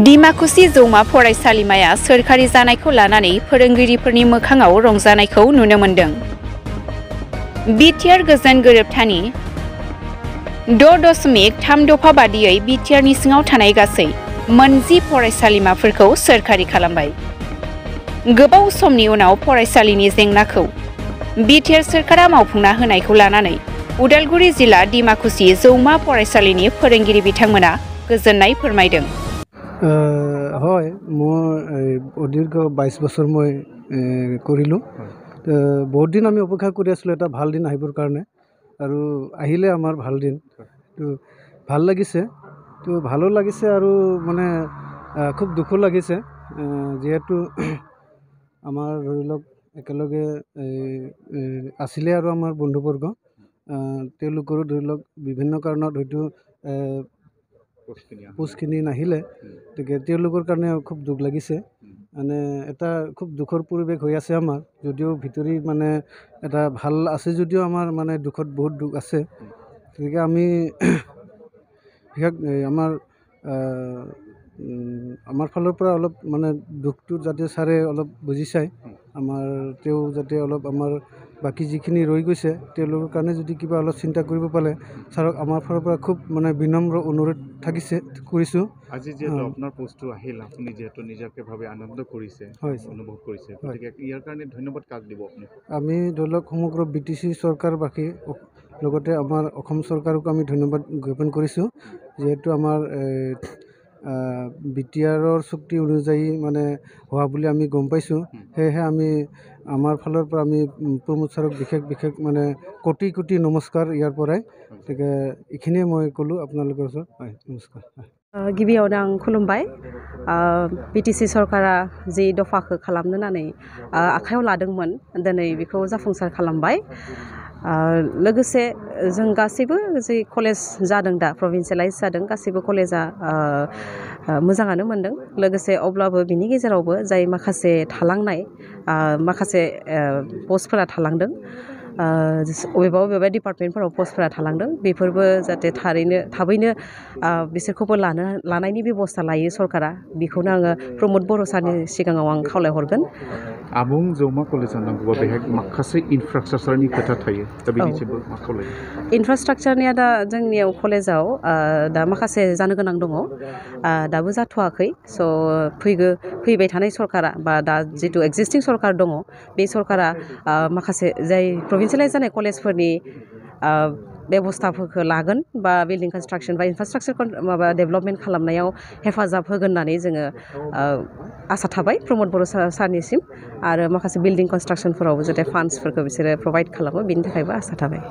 डिमाकुसि जौमा फरायसालिमाया सोरखारि जानायखौ लानानै फोरोंगिरिफोरनि मोखाङाव रंजानायखौ नुनो मोन्दों। बिटिआर गोजोन गोरोबथानि 6.3 दफा बादियै बिटिआरनि सिङाव थानाय गासै 10 फरायसालिमाफोरखौ सोरखारि खालामबाय। गोबाव समनि उनाव फरायसालिनि जेंनाखौ बिटिआर सोरखारा मावफुंना होनायखौ लानानै उदालगुरि जिल्ला डिमाकुसि जौमा फरायसालिनि फोरोंगिरि बिथांमोना गोजोननाय फोरमायदों। হয়, মোৰ দীৰ্ঘ 22 বছৰ মই কৰিলোঁ। বহুত দিন আমি অপেক্ষা কৰি আছিলোঁ এটা ভাল দিন আহিবৰ কাৰণে, আৰু আহিলে আমাৰ ভাল দিন। তো ভাল লাগিছে, তো ভালো লাগিছে আৰু মানে খুব দুখো লাগিছে, যিহেতু আমাৰ ধৰি লওক একেলগে আছিলে আৰু আমাৰ বন্ধুবৰ্গ, তেওঁলোকৰো ধৰি লওক বিভিন্ন কাৰণত হয়তো পোষ্টখিনি নাহিলে, গতিকে তেওঁলোকৰ কাৰণে খুব দুখ লাগিছে। মানে এটা খুব দুখৰ পৰিৱেশ হৈ আছে আমাৰ, যদিও ভিতৰি মানে এটা ভাল আছে, যদিও আমাৰ মানে দুখত বহুত দুখ আছে। গতিকে আমি বিশেষ আমাৰ ফালৰ পৰা অলপ মানে দুখটো যাতে ছাৰে অলপ বুজি চায়, তেওঁ যাতে অলপ আমাৰ বাকী যিখিনি ৰৈ গৈছে তেওঁলোকৰ কাৰণে যদি কিবা অলপ চিন্তা কৰিব পাৰে ছাৰক আমাৰ ফালৰ পৰা খুব মানে বিনম্ৰ অনুৰোধ কৰিছোঁ। আজি যিহেতু আপোনাৰ পোষ্টটো আহিল, আপুনি যিহেতু নিজাকেভাৱে আনন্দ কৰিছে, অনুভৱ কৰিছে, গতিকে ইয়াৰ কাৰণে ধন্যবাদ কাক দিব আপুনি? আমি ধৰি লওক সমগ্ৰ বিটিচি চৰকাৰবাসী, লগতে আমাৰ অসম চৰকাৰকো আমি ধন্যবাদ জ্ঞাপন কৰিছোঁ, যিহেতু আমাৰ বিটিআৰৰ চুক্তি অনুযায়ী মানে হোৱা বুলি আমি গম পাইছোঁ। সেয়েহে আমি আমাৰ ফালৰ পৰা আমি প্ৰমোদ ছাৰক বিশেষ মানে কোটি কোটি নমস্কাৰ ইয়াৰ পৰাই। গতিকে এইখিনিয়ে মই ক'লোঁ আপোনালোকৰ ওচৰত। হয়, নমস্কাৰ। गिबियावनो आं खुलुमबाय। बिटिसि सरकारा जि दफाखौ खालामनो होननानै आखायाव लादोंमोन, दिनै बेखौ जाफुंसार खालामबाय। लोगोसे जों गासैबो जि कलेज जादों, दा प्रभिन्सियेलाइज जादों, गासैबो कलेजा मोजाङानो मोनदों। लोगोसे अब्लाबो बिनि गेजेरावबो जाय माखासे थालांनाय माखासे पस्टफोरा थालांदों, अबेबा डिपार्टमेन्टफोराव पस्टफोरा थालांदों, बेफोरबो जाहाथे थाबैनो बिसोरखौबो लानायनि बेबस्था लायो सरकारा, बेखौनो आङो प्रमोद बर' सारनि सिगाङाव आं खावलायहरगोन। आबुं जौमा कलेजाव नांगौबा बेहाय माखासे इनफ्रास्ट्राक्चारनि खोथा थायो, दा बेनि जेबो मा खावलायो? इनफ्रास्ट्राक्चारनिया दा जोंनियाव कलेजाव दा माखासे जानो गोनां दङ, दाबो जाथ'वाखै। स' फैबाय थानाय सरकारा बा दा जितु एक्जिस्टिं सरकार दङ, बे सरकारा माखासे जाय प्रभिन्सियेलाइज जानाय कलेजफोरनि बेबस्थाफोरखौ लागोन, बा बिल्डिं कनस्ट्राक्सन बा इनफ्रास्ट्राक्चार डेभेलपमेन्ट खालामनायाव हेफाजाब होगोन होननानै जोङो आसा थाबाय प्रमोद बर' सारनिसिम, आरो माखासे बिल्डिं कनस्ट्राक्सनफोरावबो जाहाथे फान्ड्सफोरखौ बिसोरो प्रभाइड खालामो, बिनि थाखायबो आसा थाबाय।